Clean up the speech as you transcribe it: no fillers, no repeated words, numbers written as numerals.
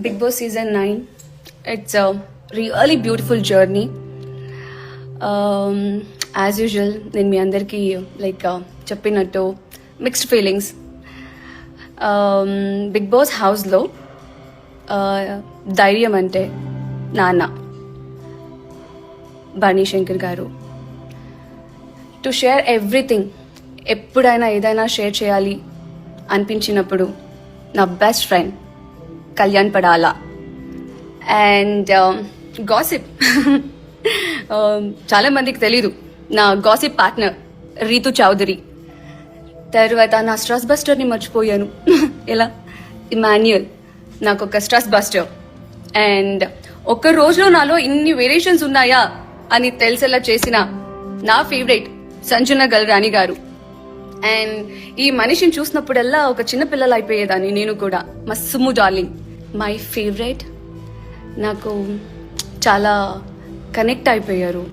Big Boss Season 9. It's a really beautiful journey. As usual, నేను మీ అందరికీ చెప్పినట్టు mixed feelings. Big boss హౌస్లో ధైర్యం అంటే నాన్న బన్నీ శంకర్ గారు. టు షేర్ ఎవ్రీథింగ్, ఎప్పుడైనా ఏదైనా షేర్ చేయాలి అనిపించినప్పుడు నా best friend Kalyan Padala. And gossip చాలా మందికి తెలీదు, నా గాసిప్ పార్ట్నర్ రీతు చౌదరి. తర్వాత నా స్ట్రెస్ బస్టర్ని మర్చిపోయాను. ఎలా ఇమాన్యుయల్ నాకు ఒక స్ట్రెస్ బస్టర్. అండ్ ఒక్క రోజులో నాలో ఇన్ని వేరియేషన్స్ ఉన్నాయా అని తెలిసేలా చేసిన నా ఫేవరెట్ సంజన గల్రాణి గారు. అండ్ ఈ మనిషిని చూసినప్పుడల్లా ఒక చిన్న పిల్లలు అయిపోయేదాన్ని నేను కూడా. మా సుమ్ము డార్లింగ్ మై ఫేవరెట్, నాకు చాలా కనెక్ట్ అయిపోయారు.